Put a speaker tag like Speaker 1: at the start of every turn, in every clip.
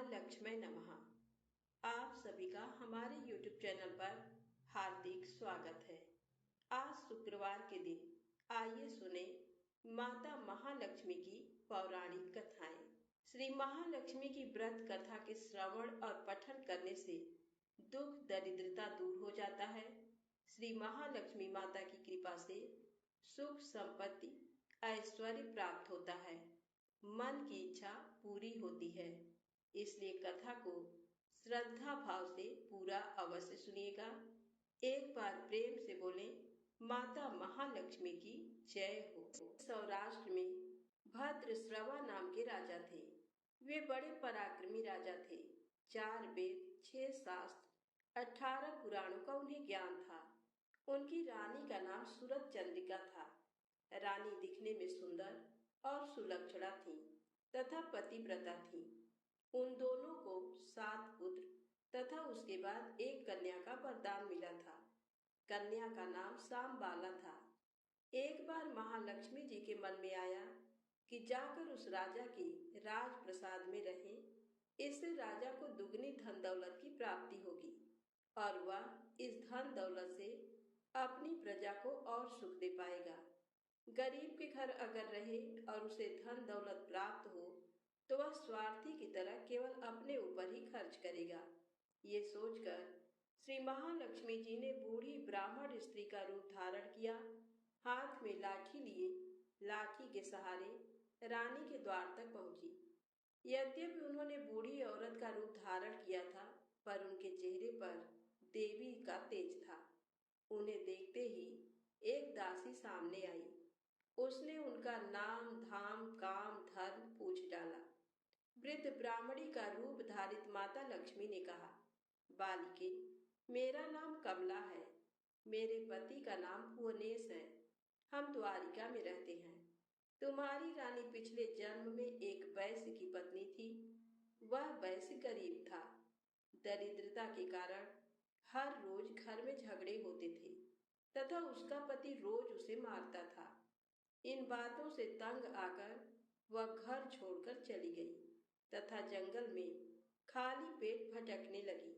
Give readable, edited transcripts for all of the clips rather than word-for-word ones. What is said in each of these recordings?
Speaker 1: महालक्ष्मी नमः। आप सभी का हमारे YouTube चैनल पर हार्दिक स्वागत है। आज शुक्रवार के दिन आइए सुने माता महालक्ष्मी की पौराणिक कथाएं। श्री महालक्ष्मी की व्रत कथा के श्रवण और पठन करने से दुख दरिद्रता दूर हो जाता है। श्री महालक्ष्मी माता की कृपा से सुख संपत्ति ऐश्वर्य प्राप्त होता है, मन की इच्छा पूरी होती है। इसलिए कथा को श्रद्धा भाव से पूरा अवश्य सुनिएगा। एक बार प्रेम से बोले माता महालक्ष्मी की जय हो। सौराष्ट्र में भद्रश्रवा नाम के राजा थे। वे बड़े पराक्रमी राजा थे। 4 वेद, 6 शास्त्र, 18 पुराणों का उन्हें ज्ञान था। उनकी रानी का नाम सूरत चंद्रिका था। रानी दिखने में सुंदर और सुलक्षणा थी तथा पतिव्रता थी। उन दोनों को 7 पुत्र तथा उसके बाद एक कन्या का वरदान मिला था। कन्या का नाम सांबाला था। एक बार महालक्ष्मी जी के मन में आया कि जाकर उस राजा के राजप्रसाद में रहें। इससे राजा को दुगनी धन दौलत की प्राप्ति होगी और वह इस धन दौलत से अपनी प्रजा को और सुख दे पाएगा। गरीब के घर अगर रहे और उसे धन दौलत प्राप्त हो तो वह स्वार्थी की तरह केवल अपने ऊपर ही खर्च करेगा। ये सोचकर श्री महालक्ष्मी जी ने बूढ़ी ब्राह्मण स्त्री का रूप धारण किया। हाथ में लाठी लिए लाठी के सहारे रानी के द्वार तक पहुंची। यद्यपि उन्होंने बूढ़ी औरत का रूप धारण किया था, पर उनके चेहरे पर देवी का तेज था। उन्हें देखते ही एक दासी सामने आई। उसने उनका नाम, धाम, काम, धर्म पूछ डाला। वृद्ध ब्राह्मणी का रूप धारित माता लक्ष्मी ने कहा, बालिके, मेरा नाम कमला है। मेरे पति का नाम भुवनेश है। हम द्वारिका में रहते हैं। तुम्हारी रानी पिछले जन्म में एक वैश्य की पत्नी थी। वह वैश्य गरीब था। दरिद्रता के कारण हर रोज घर में झगड़े होते थे तथा उसका पति रोज उसे मारता था। इन बातों से तंग आकर वह घर छोड़कर चली गई तथा जंगल में खाली पेट भटकने लगी।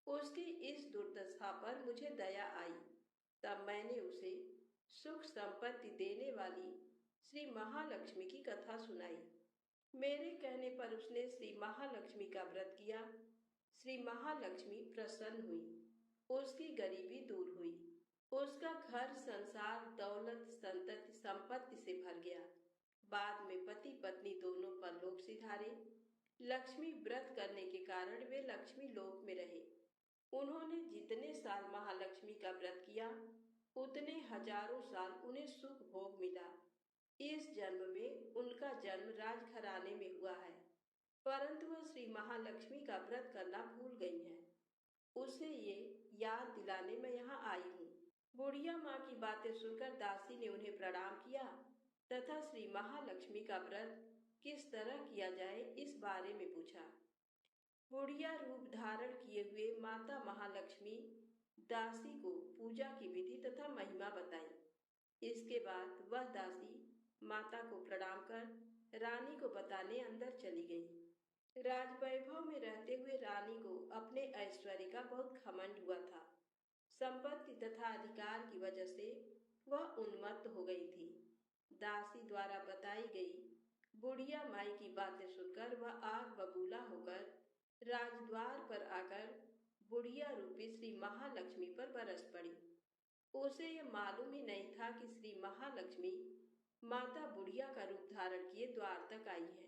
Speaker 1: उसकी इस दुर्दशा पर मुझे दया आई। तब मैंने उसे सुख संपत्ति देने वाली श्री महालक्ष्मी की कथा सुनाई। मेरे कहने पर उसने श्री महालक्ष्मी का व्रत किया। श्री महालक्ष्मी प्रसन्न हुई। उसकी गरीबी दूर हुई। उसका घर संसार दौलत संतति संपत्ति से भर गया। बाद में पति पत्नी दोनों परलोक सिधारे। लक्ष्मी व्रत करने के कारण वे लक्ष्मी लोक में रहे। उन्होंने जितने साल महालक्ष्मी का व्रत किया उतने हजारों साल उन्हें सुख भोग मिला। इस जन्म में उनका जन्म राजघराने में हुआ है, परंतु वह श्री महालक्ष्मी का व्रत करना भूल गई हैं। उसे ये याद दिलाने मैं यहाँ आई हूँ। बुढ़िया माँ की बातें सुनकर दासी ने उन्हें प्रणाम किया तथा श्री महालक्ष्मी का व्रत किस तरह किया जाए इस बारे में पूछा। बुढ़िया रूप धारण किए हुए माता महालक्ष्मी दासी को पूजा की विधि तथा महिमा बताई। इसके बाद वह दासी माता को प्रणाम कर रानी को बताने अंदर चली गई। राजवैभव में रहते हुए रानी को अपने ऐश्वर्य का बहुत घमंड हुआ था। संपत्ति तथा अधिकार की वजह से वह उन्मत्त हो गई थी। दासी द्वारा बताई गई बुढ़िया माई की बातें सुनकर वह आग बबूला होकर राजद्वार पर आकर बुढ़िया रूपी श्री महालक्ष्मी पर बरस पड़ी। उसे यह मालूम ही नहीं था कि श्री महालक्ष्मी माता बुढ़िया का रूप धारण किए द्वार तक आई है,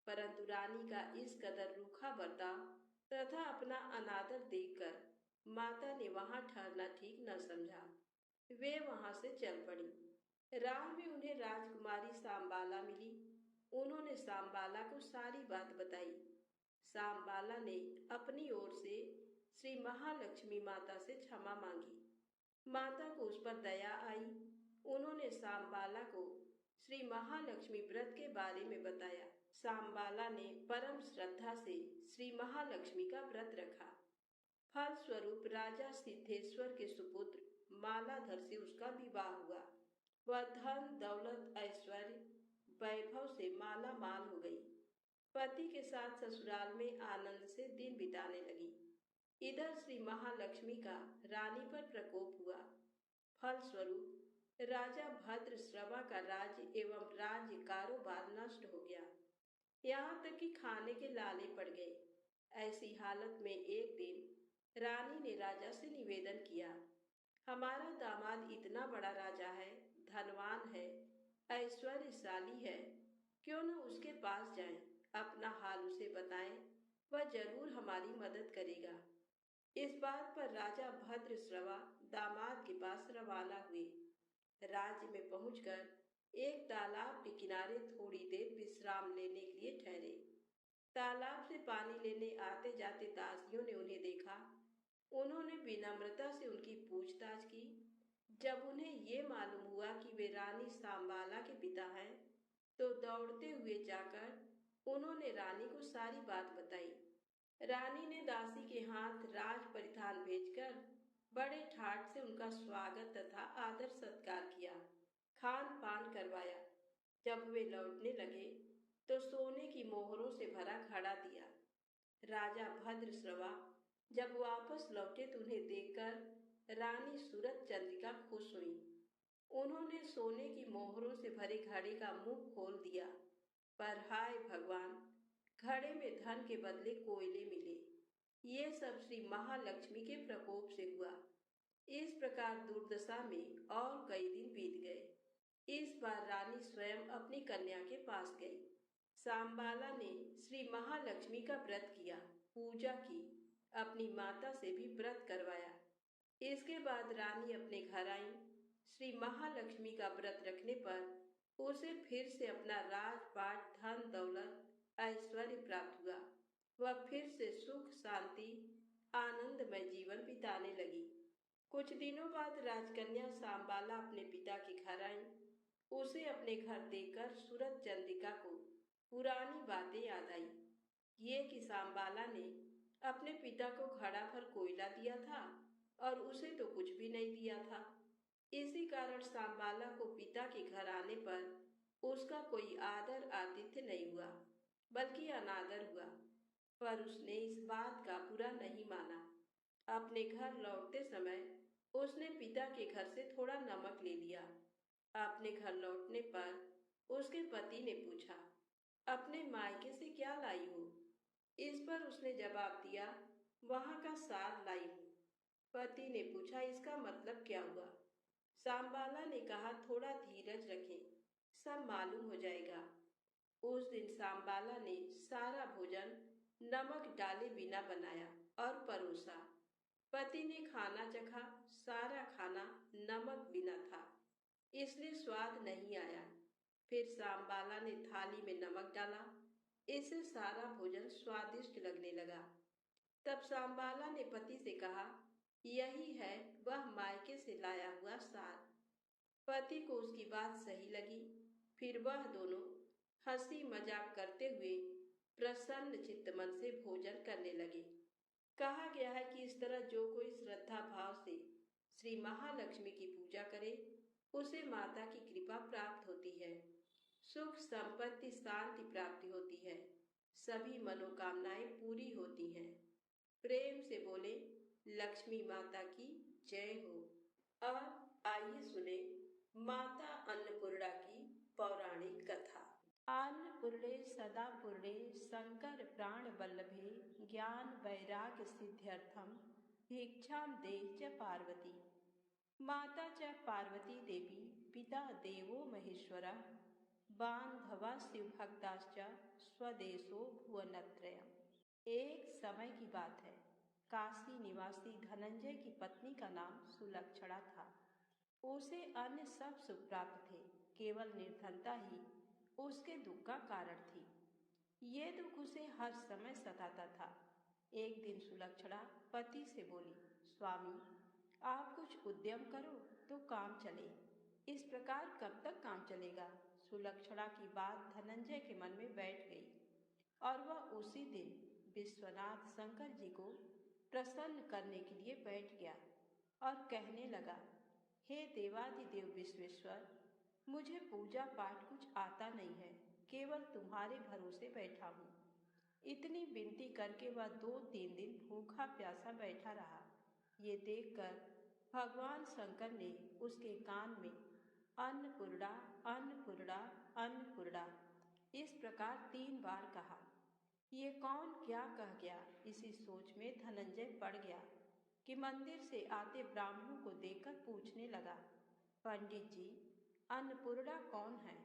Speaker 1: परंतु रानी का इस कदर रूखा बर्ताव तथा अपना अनादर देखकर माता ने वहां ठहरना ठीक न समझा। वे वहां से चल पड़ी। राह में उन्हें राजकुमारी सांबाला मिली। उन्होंने सांबाला को सारी बात बताई। सांबाला ने अपनी ओर से श्री महालक्ष्मी माता से क्षमा मांगी। माता को उस पर दया आई। उन्होंने सांबाला को श्री महालक्ष्मी व्रत के बारे में बताया। सांबाला ने परम श्रद्धा से श्री महालक्ष्मी का व्रत रखा। फल स्वरूप राजा सिद्धेश्वर के सुपुत्र मालाधर से उसका विवाह हुआ। वह धन दौलत ऐश्वर्य वैभव से माला माल हो गई। पति के साथ ससुराल में आनंद से दिन बिताने लगी। इधर श्री महालक्ष्मी का रानी पर प्रकोप हुआ। फलस्वरूप राजा भद्रश्रवा का राज्य एवं राज्य कारोबार नष्ट हो गया। यहाँ तक कि खाने के लाले पड़ गए। ऐसी हालत में एक दिन रानी ने राजा से निवेदन किया, हमारा दामाद इतना बड़ा राजा है, धनवान है, ऐश्वर्यशाली है, क्यों न उसके पास जाएं, अपना हाल उसे बताएं, वह जरूर हमारी मदद करेगा। इस बात पर राजा भद्रश्रवा दामाद के पास रवाना हुए। राज्य में पहुंचकर एक तालाब के किनारे थोड़ी देर विश्राम लेने के लिए ठहरे। तालाब से पानी लेने आते जाते दासियों ने उन्हें देखा। उन्होंने विनम्रता से उनकी पूछताछ की। जब उन्हें ये मालूम हुआ कि वे रानी सांबाला के पिता हैं, तो दौड़ते हुए जाकर उन्होंने रानी को सारी बात बताई। रानी ने दासी के हाथ राज परिधान भेजकर बड़े ठाट से उनका स्वागत तथा आदर सत्कार किया, खान पान करवाया। जब वे लौटने लगे तो सोने की मोहरों से भरा घड़ा दिया। राजा भद्रश्रवा जब वापस लौटे तो उन्हें देखकर रानी सूरत चंद्रिका खुश हुई। उन्होंने सोने की मोहरों से भरे घड़े का मुंह खोल दिया, पर हाय भगवान, घड़े में धन के बदले कोयले मिले। ये सब श्री महालक्ष्मी के प्रकोप से हुआ। इस प्रकार दुर्दशा में और कई दिन बीत गए। इस बार रानी स्वयं अपनी कन्या के पास गई। सांबाला ने श्री महालक्ष्मी का व्रत किया, पूजा की, अपनी माता से भी व्रत करवाया। इसके बाद रानी अपने घर आई। श्री महालक्ष्मी का व्रत रखने पर उसे फिर से अपना राजपाट, धन दौलत, ऐश्वर्य प्राप्त हुआ। वह फिर से सुख शांति आनंदमय जीवन बिताने लगी। कुछ दिनों बाद राजकन्या सांबाला अपने पिता के घर आई। उसे अपने घर देखकर सूरत चंद्रिका को पुरानी बातें याद आई। ये कि सांबाला ने अपने पिता को घड़ा भर कोयला दिया था और उसे तो कुछ भी नहीं दिया था। इसी कारण सांबाला को पिता के घर आने पर उसका कोई आदर आतिथ्य नहीं हुआ, बल्कि अनादर हुआ। पर उसने इस बात का बुरा नहीं माना। अपने घर लौटते समय उसने पिता के घर से थोड़ा नमक ले लिया। अपने घर लौटने पर उसके पति ने पूछा, अपने मायके से क्या लाई हो? इस पर उसने जवाब दिया, वहां का साग लाई हूं। पति ने पूछा, इसका मतलब क्या हुआ? सांबाला ने कहा, थोड़ा धीरज रखें, सब मालूम हो जाएगा। उस दिन सांबाला ने सारा भोजन नमक डाले बिना बनाया और परोसा। पति ने खाना चखा, सारा खाना नमक बिना था, इसलिए स्वाद नहीं आया। फिर सांबाला ने थाली में नमक डाला, इससे सारा भोजन स्वादिष्ट लगने लगा। तब सांबाला ने पति से कहा, यही है वह मायके से लाया हुआ साग। पति को उसकी बात सही लगी। फिर वह दोनों हंसी मजाक करते हुए प्रसन्न चित्त मन से भोजन करने लगे। कहा गया है कि इस तरह जो कोई श्रद्धा भाव से श्री महालक्ष्मी की पूजा करे, उसे माता की कृपा प्राप्त होती है, सुख संपत्ति शांति प्राप्ति होती है, सभी मनोकामनाएं पूरी होती हैं। प्रेम से बोले लक्ष्मी माता की जय हो। अब आइए सुने माता अन्नपूर्णा की पौराणिक कथा। अन्नपूर्णे सदा पूर्णे शंकर प्राण वल्लभे ज्ञान वैराग्य सिद्ध्यर्थम भिक्षाम देहि च पार्वती। माता च पार्वती देवी पिता देवो महेश्वरः बांधवा शिवभक्ताश्च स्वदेशो भुवनत्रयम्। एक समय की बात है। काशी निवासी धनंजय की पत्नी का नाम सुलक्षणा था। उसे अन्य सब सुख प्राप्त थे, केवल निर्धनता ही उसके दुख का कारण थी। ये दुख उसे हर समय सताता था। एक दिन सुलक्षणा पति से बोली, स्वामी आप कुछ उद्यम करो तो काम चले। इस प्रकार कब तक काम चलेगा? सुलक्षणा की बात धनंजय के मन में बैठ गई और वह उसी दिन विश्वनाथ शंकर जी को प्रसन्न करने के लिए बैठ गया और कहने लगा, हे देवादिदेव विश्वेश्वर, मुझे पूजा पाठ कुछ आता नहीं है, केवल तुम्हारे भरोसे बैठा हूँ। इतनी विनती करके वह 2-3 दिन भूखा प्यासा बैठा रहा। ये देखकर भगवान शंकर ने उसके कान में अन्नपूर्णा, अन्नपूर्णा, अन्नपूर्णा इस प्रकार 3 बार कहा। ये कौन क्या कह गया, इसी सोच में धनंजय पड़ गया कि मंदिर से आते ब्राह्मणों को देखकर पूछने लगा, पंडित जी, अन्नपूर्णा कौन है?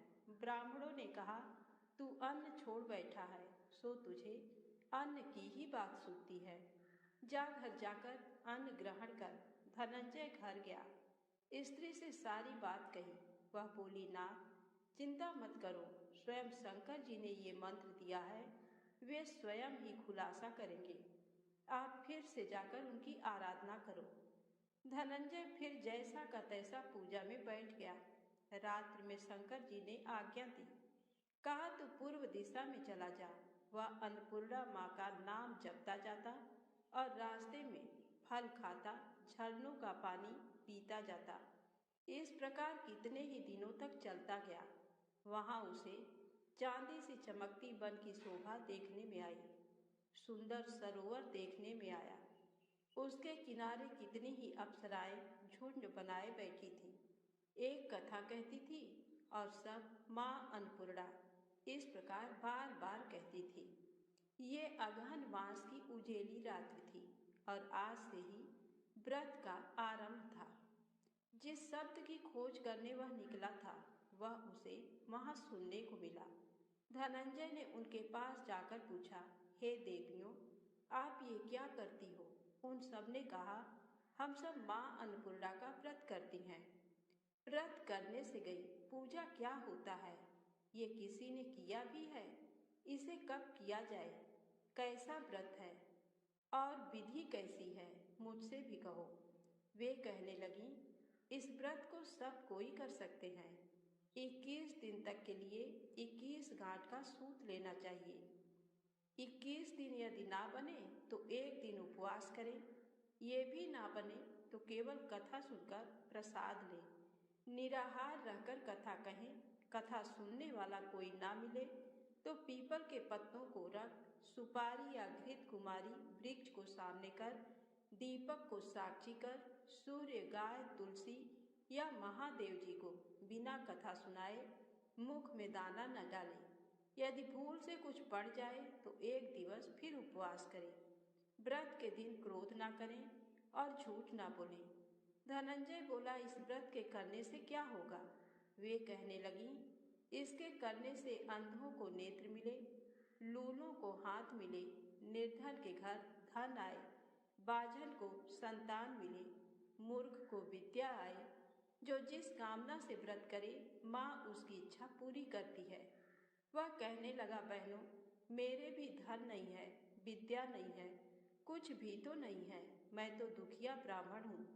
Speaker 1: ब्राह्मणों ने कहा, तू अन्न छोड़ बैठा है, सो तुझे अन्न की ही बात सूझती है। जा घर जाकर अन्न ग्रहण कर। धनंजय घर गया, स्त्री से सारी बात कही। वह बोली, नाथ, चिंता मत करो, स्वयं शंकर जी ने ये मंत्र दिया है, वे स्वयं ही खुलासा करेंगे। आप फिर से जाकर उनकी आराधना करो। धनंजय फिर जैसा का तैसा पूजा में बैठ गया। रात्रि में शंकर जी ने आज्ञा दी, कहा तू पूर्व दिशा में चला जा। वह अन्नपूर्णा माँ का नाम जपता जाता और रास्ते में फल खाता, झरनों का पानी पीता जाता। इस प्रकार कितने ही दिनों तक चलता गया। वहाँ उसे चांदी सी चमकती वन की शोभा देखने में आई। सुंदर सरोवर देखने में आया। उसके किनारे कितनी ही अप्सराएं झुंड बनाए बैठी थी। एक कथा कहती थी और सब माँ अन्नपूर्णा इस प्रकार बार बार कहती थी। ये अगहन मास की उजेली रात्रि थी और आज से ही व्रत का आरंभ था। जिस शब्द की खोज करने वह निकला था, वह उसे वहां सुनने को मिला। धनंजय ने उनके पास जाकर पूछा, हे देवियों, आप ये क्या करती हो? उन सब ने कहा, हम सब माँ अन्नपूर्णा का व्रत करती हैं। व्रत करने से गई, पूजा क्या होता है? ये किसी ने किया भी है? इसे कब किया जाए? कैसा व्रत है और विधि कैसी है? मुझसे भी कहो। वे कहने लगी, इस व्रत को सब कोई कर सकते हैं। 21 दिन तक के लिए 21 गांठ का सूत लेना चाहिए। 21 दिन यदि ना बने तो 1 दिन उपवास करें। ये भी ना बने तो केवल कथा सुनकर प्रसाद लें। निराहार रहकर कथा कहें। कथा सुनने वाला कोई ना मिले तो पीपल के पत्तों को रख, सुपारी या घृत कुमारी वृक्ष को सामने कर, दीपक को साक्षी कर, सूर्य, गाय, तुलसी या महादेव जी को बिना कथा सुनाए मुख में दाना न डाले। यदि भूल से कुछ पड़ जाए तो 1 दिवस फिर उपवास करें। व्रत के दिन क्रोध ना करें और झूठ ना बोलें। धनंजय बोला, इस व्रत के करने से क्या होगा? वे कहने लगी, इसके करने से अंधों को नेत्र मिले, लूलों को हाथ मिले, निर्धन के घर धन आए, बाझल को संतान मिले, मूर्ख को विद्या आए। जो जिस कामना से व्रत करे, माँ उसकी इच्छा पूरी करती है। वह कहने लगा, बहनों, मेरे भी धन नहीं है, विद्या नहीं है, कुछ भी तो नहीं है। मैं तो दुखिया ब्राह्मण हूँ।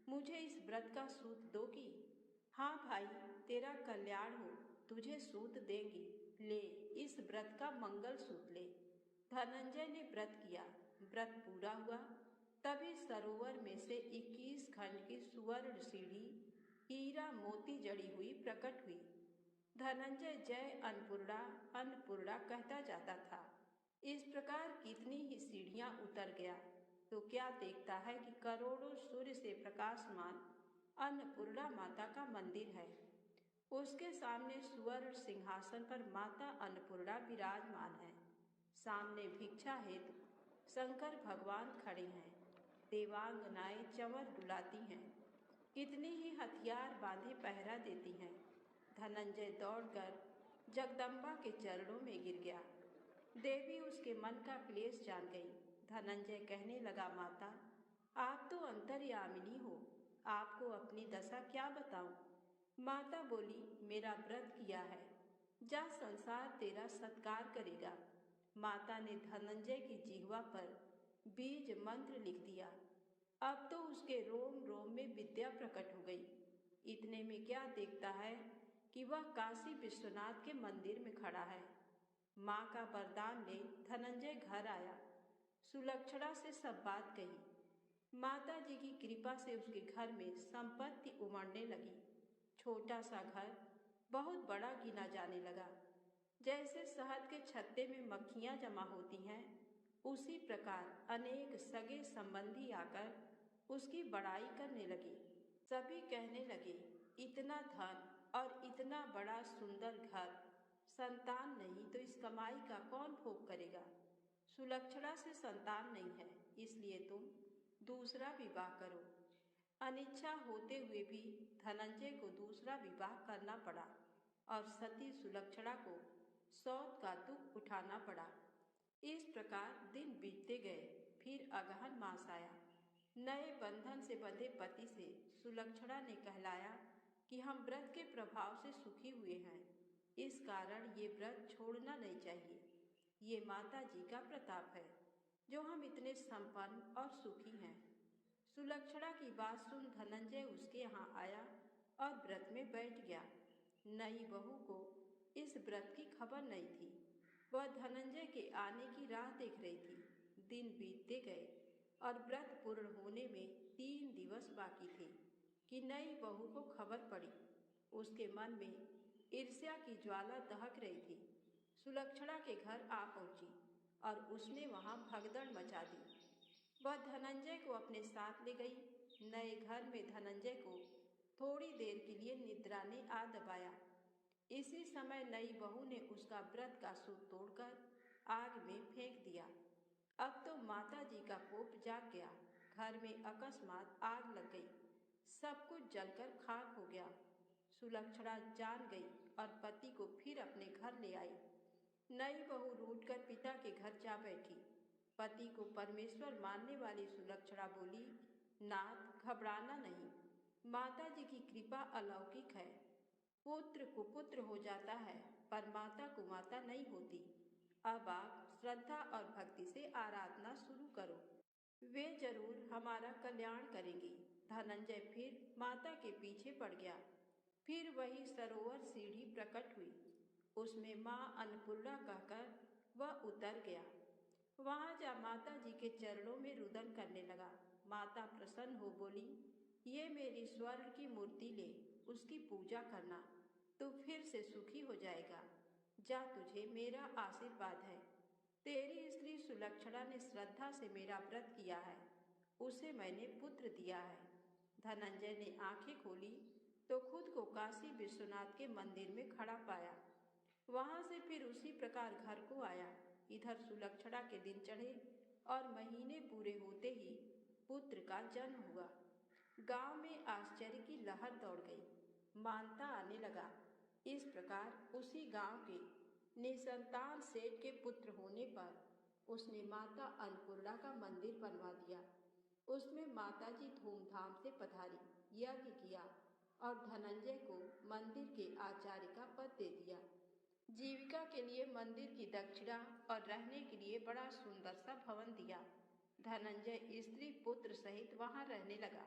Speaker 1: मुझे इस व्रत का सूत दोगी? हाँ भाई, तेरा कल्याण हो, तुझे सूत देंगी। ले, इस व्रत का मंगल सूत ले। धनंजय ने व्रत किया। व्रत पूरा हुआ। तभी सरोवर में से 21 खंड की सुवर्ण सीढ़ी हीरा मोती जड़ी हुई प्रकट हुई। धनंजय जय अन्नपूर्णा अन्नपूर्णा कहता जाता था। इस प्रकार कितनी ही सीढ़ियां उतर गया तो क्या देखता है कि करोड़ों सूर्य से प्रकाशमान अन्नपूर्णा माता का मंदिर है। उसके सामने सुवर्ण सिंहासन पर माता अन्नपूर्णा विराजमान है। सामने भिक्षा हेतु शंकर भगवान खड़े हैं। देवांगनाएं चंवर डुलाती हैं। कितनी ही हथियार बांधे पहरा देती हैं। धनंजय दौड़कर जगदम्बा के चरणों में गिर गया। देवी उसके मन का क्लेश जान गई। धनंजय कहने लगा, माता, आप तो अंतर्यामिनी हो, आपको अपनी दशा क्या बताऊं? माता बोली, मेरा व्रत किया है, जा, संसार तेरा सत्कार करेगा। माता ने धनंजय की जिह्वा पर बीज मंत्र लिख दिया। अब तो उसके रोम रोम में विद्या प्रकट हो गई। इतने में क्या देखता है कि वह काशी विश्वनाथ के मंदिर में खड़ा है। माँ का वरदान ले धनंजय घर आया। सुलक्षणा से सब बात कही। माता जी की कृपा से उसके घर में संपत्ति उमड़ने लगी। छोटा सा घर बहुत बड़ा गिना जाने लगा। जैसे शहद के छत्ते में मक्खियां जमा होती हैं, उसी प्रकार अनेक सगे संबंधी आकर उसकी बड़ाई करने लगे। सभी कहने लगे, इतना धन और इतना बड़ा सुंदर घर, संतान नहीं तो इस कमाई का कौन भोग करेगा। सुलक्षणा से संतान नहीं है, इसलिए तुम दूसरा विवाह करो। अनिच्छा होते हुए भी धनंजय को दूसरा विवाह करना पड़ा और सती सुलक्षणा को सौत का दुख उठाना पड़ा। इस प्रकार दिन बीतते गए। फिर अगहन मास आया। नए बंधन से बंधे पति से सुलक्षणा ने कहलाया कि हम व्रत के प्रभाव से सुखी हुए हैं, इस कारण ये व्रत छोड़ना नहीं चाहिए। ये माता जी का प्रताप है जो हम इतने संपन्न और सुखी हैं। सुलक्षणा की बात सुन धनंजय उसके यहाँ आया और व्रत में बैठ गया। नई बहू को इस व्रत की खबर नहीं थी। वह धनंजय के आने की राह देख रही थी। दिन बीतते गए और व्रत पूर्ण होने में 3 दिवस बाकी थे कि नई बहू को खबर पड़ी। उसके मन में ईर्ष्या की ज्वाला दहक रही थी। सुलक्षणा के घर आ पहुंची और उसने वहां भगदड़ मचा दी। वह धनंजय को अपने साथ ले गई। नए घर में धनंजय को थोड़ी देर के लिए निद्रा ने आ दबाया। इसी समय नई बहू ने उसका व्रत का सूत तोड़कर आग में फेंक दिया। अब तो माता जी का कोप जाग गया। घर में अकस्मात आग लग गई। सब कुछ जलकर खाक हो गया। सुलक्षणा जान गई और पति को फिर अपने घर ले आई। नई बहू रूठकर पिता के घर जा बैठी। पति को परमेश्वर मानने वाली सुलक्षणा बोली, नाथ घबराना नहीं, माता जी की कृपा अलौकिक है। पुत्र कुपुत्र हो जाता है पर माता कुमाता नहीं होती। अब आप श्रद्धा और भक्ति से आराधना शुरू करो, वे जरूर हमारा कल्याण करेंगी। धनंजय फिर माता के पीछे पड़ गया। फिर वही सरोवर सीढ़ी प्रकट हुई। उसमें माँ अन्नपूर्णा कहकर वह उतर गया। वहां जा माता जी के चरणों में रुदन करने लगा। माता प्रसन्न हो बोली, ये मेरी स्वर्ण की मूर्ति ले, उसकी पूजा करना, तू फिर से सुखी हो जाएगा। जा, तुझे मेरा आशीर्वाद है। तेरी स्त्री सुलक्षणा ने श्रद्धा से मेरा व्रत किया है, उसे मैंने पुत्र दिया है। धनंजय ने आंखें खोली तो खुद को काशी विश्वनाथ के मंदिर में खड़ा पाया। वहां से फिर उसी प्रकार घर को आया। इधर सुलक्षणा के दिन चढ़े और महीने पूरे होते ही पुत्र का जन्म हुआ। गांव में आश्चर्य की लहर दौड़ गई। मानता आने लगा। इस प्रकार उसी गांव के निसंतान सेठ के पुत्र होने पर उसने माता अन्नपूर्णा का मंदिर बनवा दिया। उसमें माता जी धूमधाम से पधारी, यज्ञ किया और धनंजय को मंदिर के आचार्य का पद दे दिया। जीविका के लिए मंदिर की दक्षिणा और रहने के लिए बड़ा सुंदर सा भवन दिया। धनंजय स्त्री पुत्र सहित वहां रहने लगा।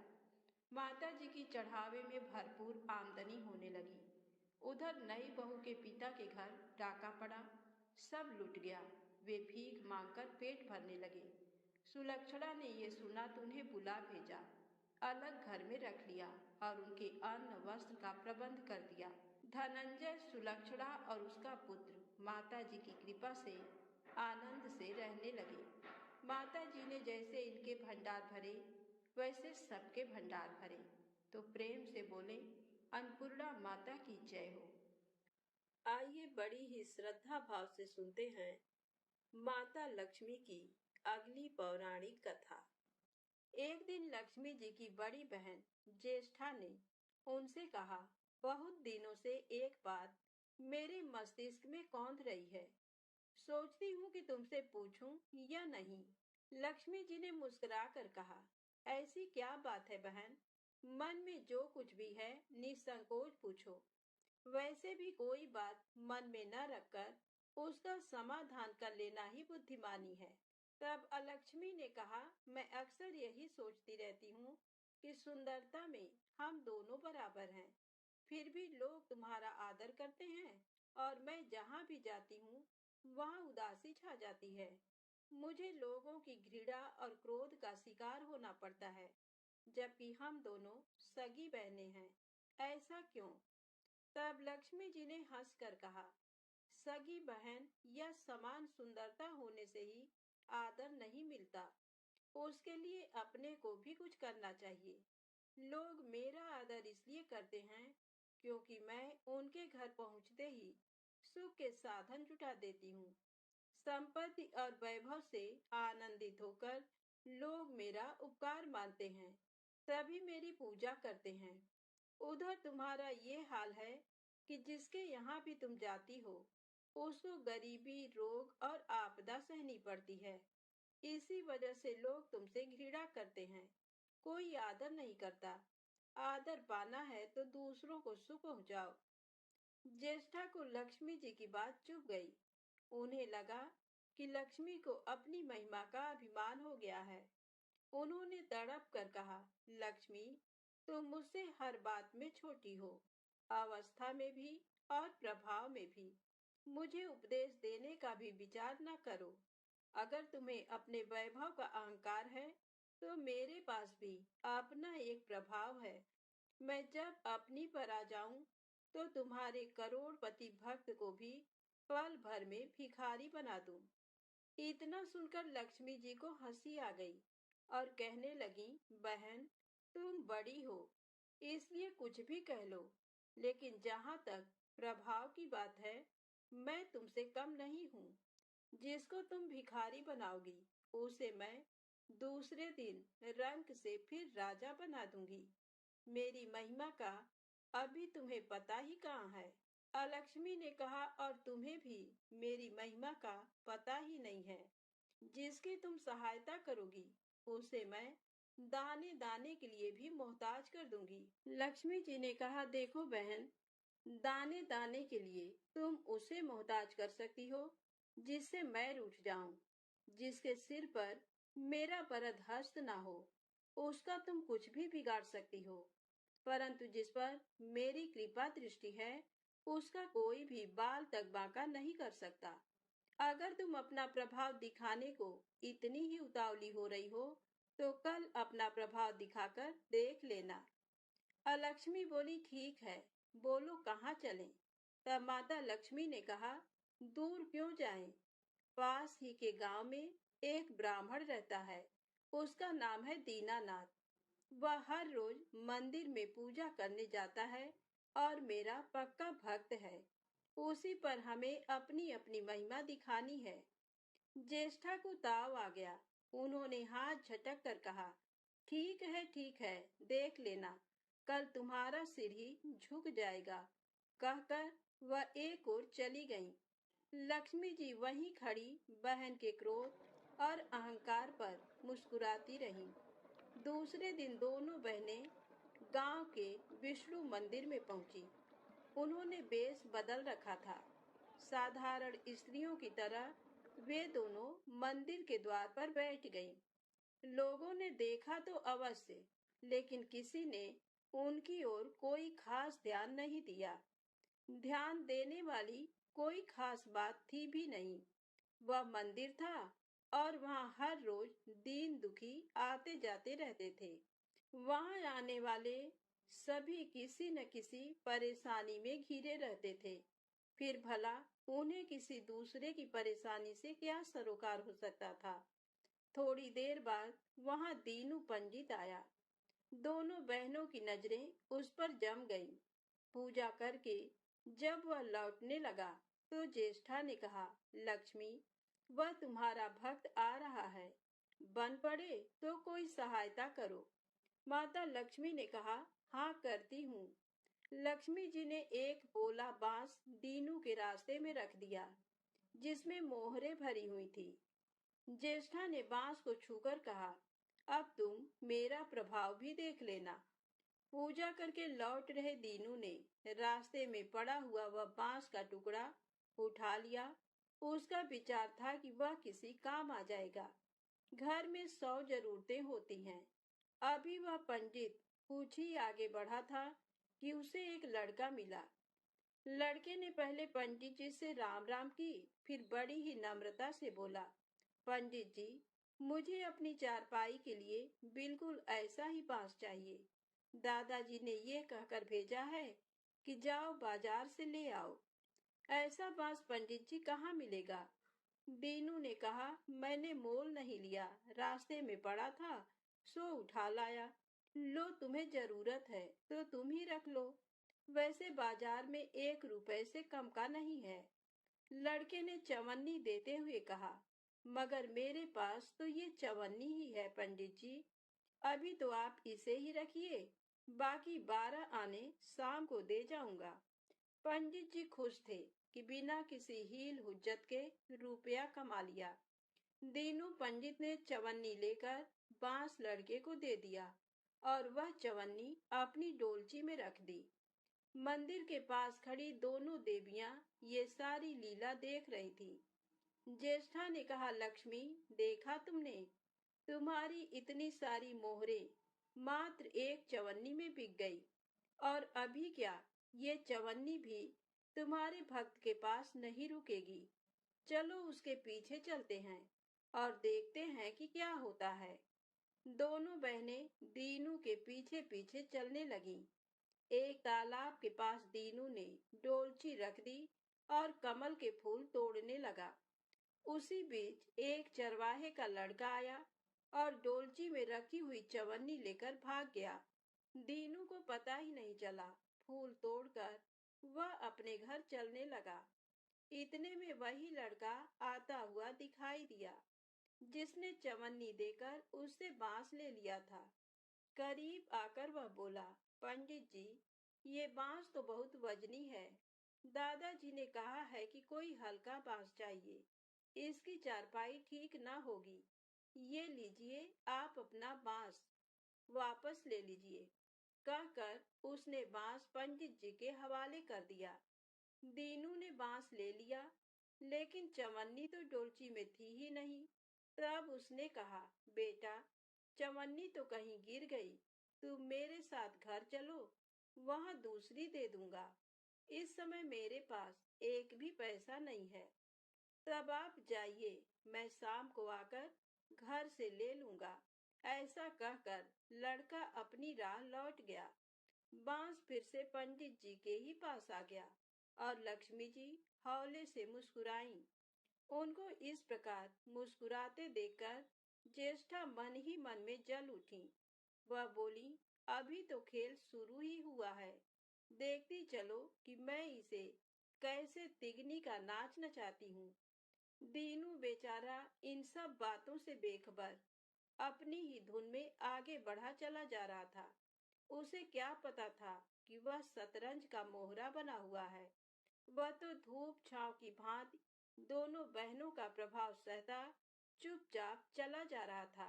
Speaker 1: माता जी की चढ़ावे में भरपूर आमदनी होने लगी। उधर नई बहू के पिता के घर डाका पड़ा, सब लुट गया। वे भीख मांगकर पेट भरने लगे। सुलक्षणा ने ये सुना तो उन्हें बुला भेजा, अलग घर में रख लिया और उनके अन्न वस्त्र का प्रबंध कर दिया। धनंजय, सुलक्षणा और उसका पुत्र माता जी की कृपा से आनंद से रहने लगे। माता जी ने जैसे इनके भंडार भरे वैसे सबके भंडार भरे, तो प्रेम से बोले, अन्नपूर्णा माता की जय हो। आइए बड़ी ही श्रद्धा भाव से सुनते हैं माता लक्ष्मी की अगली पौराणिक कथा। एक दिन लक्ष्मी जी की बड़ी बहन ज्येष्ठा ने उनसे कहा, बहुत दिनों से एक बात मेरे मस्तिष्क में कौंध रही है, सोचती हूँ कि तुमसे पूछूं या नहीं। लक्ष्मी जी ने मुस्कुराकर कहा, ऐसी क्या बात है बहन, मन में जो कुछ भी है निसंकोच पूछो। वैसे भी कोई बात मन में न रखकर उसका समाधान कर लेना ही बुद्धिमानी है। तब अलक्ष्मी ने कहा, मैं अक्सर यही सोचती रहती हूँ कि सुंदरता में हम दोनों बराबर हैं, फिर भी लोग तुम्हारा आदर करते हैं और मैं जहाँ भी जाती हूँ वहाँ उदासी छा जाती है। मुझे लोगों की घृणा और क्रोध का शिकार होना पड़ता है, जबकि हम दोनों सगी बहनें हैं। ऐसा क्यों? तब लक्ष्मी जी ने हंसकर कहा, सगी बहन या समान सुंदरता होने से ही आदर नहीं मिलता। उसके लिए अपने को भी कुछ करना चाहिए। लोग मेरा आदर इसलिए करते हैं क्योंकि मैं उनके घर पहुंचते ही सुख के साधन जुटा देती हूँ। संपत्ति और वैभव से आनंदित होकर लोग मेरा उपकार मानते हैं, तभी मेरी पूजा करते हैं। उधर तुम्हारा ये हाल है कि जिसके यहाँ भी तुम जाती हो, उसको गरीबी, रोग और आपदा सहनी पड़ती है। इसी वजह से लोग तुमसे घृणा करते हैं। कोई आदर नहीं करता। आदर पाना है तो दूसरों को सुख पहुंचाओ। ज्येष्ठा को लक्ष्मी जी की बात चुभ गई। उन्हें लगा कि लक्ष्मी को अपनी महिमा का अभिमान हो गया है। उन्होंने तड़प कर कहा, लक्ष्मी, तुम मुझसे हर बात में छोटी हो, अवस्था में भी और प्रभाव में भी। मुझे उपदेश देने का भी विचार न करो। अगर तुम्हें अपने वैभव का अहंकार है, तो मेरे पास भी अपना एक प्रभाव है। मैं जब अपनी पर आ जाऊं, तो तुम्हारे करोड़पति भक्त को भी पल भर में भिखारी बना दूं। इतना सुनकर लक्ष्मी जी को हंसी आ गई और कहने लगी, बहन, तुम बड़ी हो, इसलिए कुछ भी कह लो, लेकिन जहां तक प्रभाव की बात है, मैं तुमसे कम नहीं हूँ। जिसको तुम भिखारी बनाओगी, उसे मैं दूसरे दिन रंक से फिर राजा बना दूंगी। मेरी महिमा का अभी तुम्हें पता ही कहाँ है। अलक्ष्मी ने कहा, और तुम्हें भी मेरी महिमा का पता ही नहीं है। जिसकी तुम सहायता करोगी, उसे मैं दाने दाने के लिए भी मोहताज कर दूंगी। लक्ष्मी जी ने कहा, देखो बहन, दाने दाने के लिए तुम उसे मोहताज कर सकती हो जिससे मैं रूठ जाऊं, जिसके सिर पर मेरा वरद हस्त ना हो, उसका तुम कुछ भी बिगाड़ सकती हो। परंतु जिस पर मेरी कृपा दृष्टि है, उसका कोई भी बाल तक बांका नहीं कर सकता। अगर तुम अपना प्रभाव दिखाने को इतनी ही उतावली हो रही हो, तो कल अपना प्रभाव दिखाकर देख लेना। अलक्ष्मी बोली, ठीक है, बोलो कहाँ चलें? तब माता लक्ष्मी ने कहा, दूर क्यों जाएं? पास ही के गांव में एक ब्राह्मण रहता है। उसका नाम है दीनानाथ। वह हर रोज मंदिर में पूजा करने जाता है और मेरा पक्का भक्त है। उसी पर हमें अपनी अपनी महिमा दिखानी है। ज्येष्ठा को ताव आ गया। उन्होंने हाथ झटक कर कहा, ठीक है, देख लेना, कल तुम्हारा सिर ही झुक जाएगा। कहकर वह एक ओर चली गईं। लक्ष्मी जी वहीं खड़ी बहन के क्रोध और अहंकार पर मुस्कुराती रहीं। दूसरे दिन दोनों बहनें गांव के विष्णु मंदिर में पहुंची। उन्होंने वेश बदल रखा था। साधारण स्त्रियों की तरह वे दोनों मंदिर के द्वार पर बैठ गईं। लोगों ने देखा तो अवश्य, लेकिन किसी ने उनकी ओर कोई खास ध्यान नहीं दिया। ध्यान देने वाली कोई खास बात थी भी नहीं। वह मंदिर था और वहां हर रोज दीन दुखी आते जाते रहते थे। वहां आने वाले सभी किसी न किसी परेशानी में घिरे रहते थे। फिर भला उन्हें किसी दूसरे की परेशानी से क्या सरोकार हो सकता था? थोड़ी देर बाद वहां दीनू पंडित आया। दोनों बहनों की नजरें उस पर जम गईं। पूजा करके जब वह लौटने लगा, तो ज्येष्ठा ने कहा, लक्ष्मी, वह तुम्हारा भक्त आ रहा है, बन पड़े तो कोई सहायता करो। माता लक्ष्मी ने कहा, हाँ, करती हूँ। लक्ष्मी जी ने एक पोला बांस दीनू के रास्ते में रख दिया, जिसमें मोहरे भरी हुई थी। ज्येष्ठा ने बांस को छूकर कहा, अब तुम मेरा प्रभाव भी देख लेना। पूजा करके लौट रहे दीनू ने रास्ते में पड़ा हुआ वह बांस का टुकड़ा उठा लिया। उसका विचार था कि वह किसी काम आ जाएगा। घर में 100 जरूरतें होती हैं। अभी वह पंडित कुछ ही आगे बढ़ा था कि उसे एक लड़का मिला। लड़के ने पहले पंडित जी से राम राम की, फिर बड़ी ही नम्रता से बोला, पंडित जी, मुझे अपनी चारपाई के लिए बिल्कुल ऐसा ही बांस चाहिए। दादाजी ने ये कहकर भेजा है कि जाओ बाजार से ले आओ। ऐसा बांस पंडित जी कहाँ मिलेगा? दीनू ने कहा, मैंने मोल नहीं लिया, रास्ते में पड़ा था, सो उठा लाया। लो, तुम्हें जरूरत है तो तुम ही रख लो। वैसे बाजार में 1 रुपए से कम का नहीं है। लड़के ने चवन्नी देते हुए कहा, मगर मेरे पास तो ये चवन्नी ही है पंडित जी। अभी तो आप इसे ही रखिए, बाकी 12 आने शाम को दे जाऊंगा। पंडित जी खुश थे कि बिना किसी हील हुज्जत के रुपया कमा लिया। दीनू पंडित ने चवन्नी लेकर बांस लड़के को दे दिया और वह चवन्नी अपनी डोलची में रख दी। मंदिर के पास खड़ी दोनों देवियां ये सारी लीला देख रही थी। ज्येष्ठा ने कहा, लक्ष्मी, देखा तुमने, तुम्हारी इतनी सारी मोहरें मात्र एक चवन्नी में बिक गई। और अभी क्या, ये चवन्नी भी तुम्हारे भक्त के पास नहीं रुकेगी। चलो उसके पीछे चलते हैं और देखते हैं कि क्या होता है। दोनों बहनें दीनू के पीछे पीछे चलने लगीं। एक तालाब के पास दीनू ने डोलची रख दी और कमल के फूल तोड़ने लगा। उसी बीच एक चरवाहे का लड़का आया और डोलची में रखी हुई चवन्नी लेकर भाग गया। दीनू को पता ही नहीं चला। फूल तोड़कर वह अपने घर चलने लगा। इतने में वही लड़का आता हुआ दिखाई दिया जिसने चवन्नी देकर उससे बांस ले लिया था। करीब आकर वह बोला, पंडित जी, ये बांस तो बहुत वजनी है। दादाजी ने कहा है कि कोई हल्का बांस चाहिए, इसकी चारपाई ठीक ना होगी। ये लीजिए, आप अपना बांस वापस ले लीजिए। कहकर उसने बांस पंडित जी के हवाले कर दिया। दीनू ने बांस ले लिया, लेकिन चवन्नी तो डोलची में थी ही नहीं। तब उसने कहा, बेटा, चवन्नी तो कहीं गिर गई, तुम मेरे साथ घर चलो, वहां दूसरी दे दूंगा। इस समय मेरे पास एक भी पैसा नहीं है। तब आप जाइए, मैं शाम को आकर घर से ले लूंगा। ऐसा कहकर लड़का अपनी राह लौट गया। बांस फिर से पंडित जी के ही पास आ गया और लक्ष्मी जी हौले से मुस्कुराईं। उनको इस प्रकार मुस्कुराते देखकर ज्येष्ठा मन ही मन में जल उठी। वह बोली, अभी तो खेल शुरू ही हुआ है, देखती चलो कि मैं इसे कैसे तिगनी का नाच नचाती हूँ। दीनू बेचारा इन सब बातों से बेखबर अपनी ही धुन में आगे बढ़ा चला जा रहा था। उसे क्या पता था कि वह शतरंज का मोहरा बना हुआ है। वह तो धूप छांव की भांति दोनों बहनों का प्रभाव सहता चुपचाप चला जा रहा था।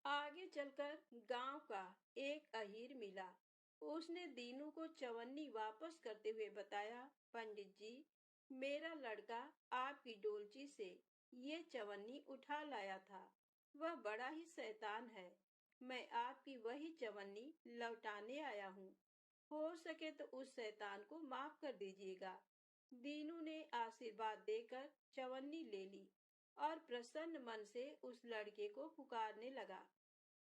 Speaker 1: आगे चलकर गांव का एक अहीर मिला। उसने दीनू को चवन्नी वापस करते हुए बताया, पंडित जी, मेरा लड़का आपकी डोलची से ये चवन्नी उठा लाया था। वह बड़ा ही शैतान है। मैं आपकी वही चवन्नी लौटाने आया हूँ। हो सके तो उस शैतान को माफ कर दीजिएगा। दीनू ने आशीर्वाद देकर चवन्नी ले ली और प्रसन्न मन से उस लड़के को पुकारने लगा,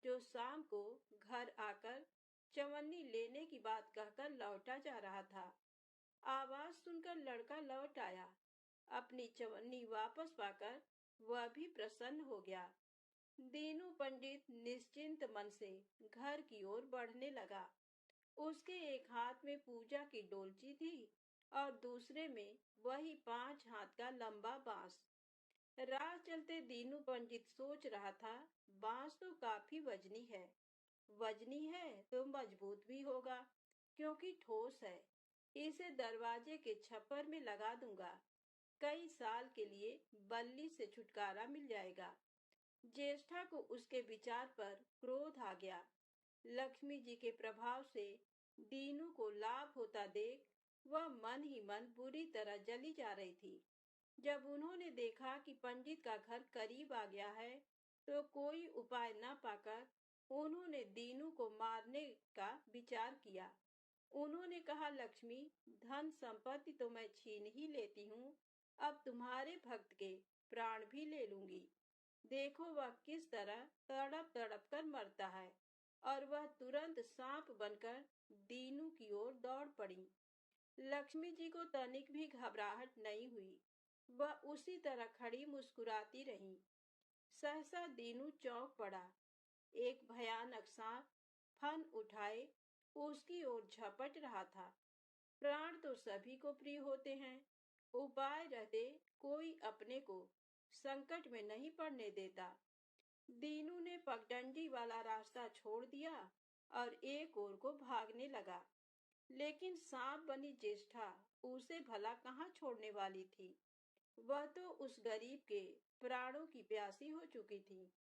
Speaker 1: जो शाम को घर आकर चवन्नी लेने की बात कहकर लौटा जा रहा था। आवाज सुनकर लड़का लौट आया। अपनी चवन्नी वापस पाकर वह भी प्रसन्न हो गया। दीनू पंडित निश्चिंत मन से घर की ओर बढ़ने लगा। उसके एक हाथ में पूजा की डोलची थी और दूसरे में वही 5 हाथ का लंबा बांस। राह चलते दीनू पंडित सोच रहा था, बांस तो काफी वजनी है। वजनी है तो मजबूत भी होगा, क्योंकि ठोस है। इसे दरवाजे के छप्पर में लगा दूंगा। कई साल के लिए बल्ली से छुटकारा मिल जाएगा। ज्येष्ठा को उसके विचार पर क्रोध आ गया। लक्ष्मी जी के प्रभाव से दीनू को लाभ होता देख वह मन ही मन बुरी तरह जली जा रही थी। जब उन्होंने देखा कि पंडित का घर करीब आ गया है, तो कोई उपाय न पाकर उन्होंने दीनू को मारने का विचार किया। उन्होंने कहा, लक्ष्मी, धन संपत्ति तो मैं छीन ही लेती हूँ, अब तुम्हारे भक्त के प्राण भी ले लूंगी। देखो वह किस तरह तड़प तड़प कर मरता है। और वह तुरंत सांप बनकर दीनू की ओर दौड़ पड़ी। लक्ष्मी जी को तनिक भी घबराहट नहीं हुई। वह उसी तरह खड़ी मुस्कुराती रही। सहसा दीनू चौंक पड़ा। एक भयानक सांप फन उठाए उसकी ओर झपट रहा था। प्राण तो सभी को प्रिय होते हैं, उपाय रहते कोई अपने को संकट में नहीं पड़ने देता। दीनू ने पगडंडी वाला रास्ता छोड़ दिया और एक ओर को भागने लगा। लेकिन सांप बनी ज्येष्ठा उसे भला कहाँ छोड़ने वाली थी। वह तो उस गरीब के प्राणों की प्यासी हो चुकी थी।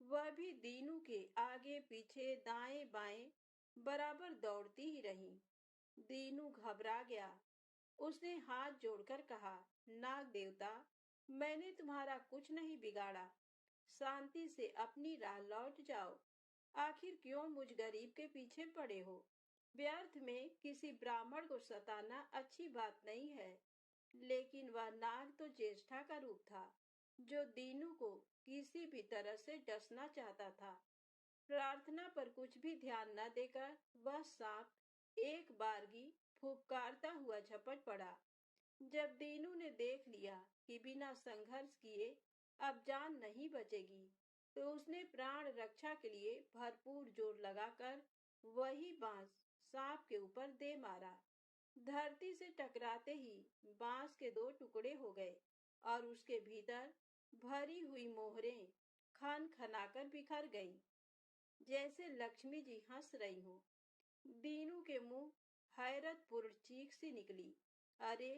Speaker 1: वह भी दीनू के आगे पीछे दाएं बाएं बराबर दौड़ती ही रही। दीनू घबरा गया। उसने हाथ जोड़कर कहा, नाग देवता, मैंने तुम्हारा कुछ नहीं बिगाड़ा। शांति से अपनी राह लौट जाओ। आखिर क्यों मुझ गरीब के पीछे पड़े हो? व्यर्थ में किसी ब्राह्मण को सताना अच्छी बात नहीं है। लेकिन वह नाग तो ज्येष्ठा का रूप था, जो दीनू को किसी भी तरह से डसना चाहता था। प्रार्थना पर कुछ भी ध्यान न देकर वह सांप एक बारगी फुफकारता हुआ झपट पड़ा। जब दीनू ने देख लिया कि बिना संघर्ष किए अब जान नहीं बचेगी, तो उसने प्राण रक्षा के लिए भरपूर जोर लगाकर वही बांस सांप के ऊपर दे मारा। धरती से टकराते ही बांस के दो टुकड़े हो गए और उसके भीतर भरी हुई मोहरें खन खनाकर बिखर गईं, जैसे लक्ष्मी जी हंस रही हो। दीनू के मुंह हैरतपूर्ण चीख सी निकली। अरे!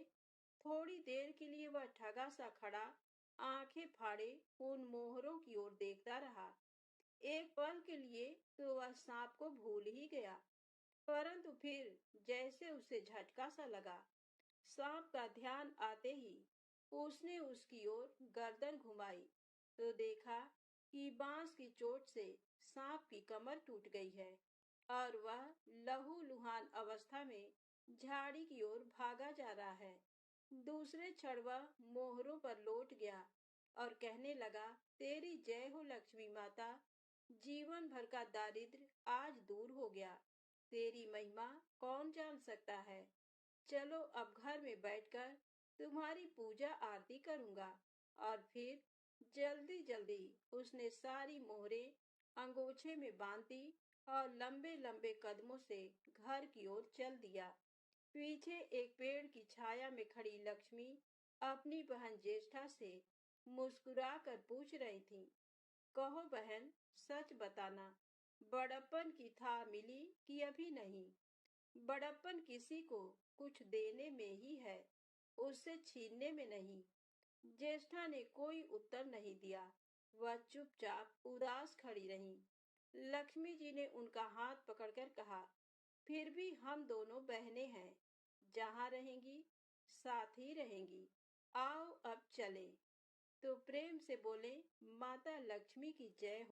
Speaker 1: थोड़ी देर के लिए वह ठगा सा खड़ा आंखें फाड़े उन मोहरों की ओर देखता रहा। एक पल के लिए तो वह सांप को भूल ही गया, परंतु फिर जैसे उसे झटका सा लगा। सांप का ध्यान आते ही उसने उसकी ओर गर्दन घुमाई तो देखा कि बांस की चोट से सांप की कमर टूट गई है और वह लहूलुहान अवस्था में झाड़ी की ओर भागा जा रहा है। दूसरे क्षण वह मोहरों पर लौट गया और कहने लगा, तेरी जय हो लक्ष्मी माता। जीवन भर का दारिद्र्य आज दूर हो गया। तेरी महिमा कौन जान सकता है। चलो अब घर में बैठकर तुम्हारी पूजा आरती करूंगा। और फिर जल्दी जल्दी उसने सारी मोहरें अंगोछे में बांध दी और लंबे लंबे कदमों से घर की ओर चल दिया। पीछे एक पेड़ की छाया में खड़ी लक्ष्मी अपनी बहन ज्येष्ठा से मुस्कुराकर पूछ रही थी, कहो बहन, सच बताना, बड़प्पन की था मिली कि अभी नहीं? बड़प्पन किसी को कुछ देने में ही है, उससे छीनने में नहीं। ज्येष्ठा ने कोई उत्तर नहीं दिया। वह चुपचाप उदास खड़ी रही। लक्ष्मी जी ने उनका हाथ पकड़कर कहा, फिर भी हम दोनों बहनें हैं, जहाँ रहेंगी साथ ही रहेंगी। आओ अब चले। तो प्रेम से बोले, माता लक्ष्मी की जय हो।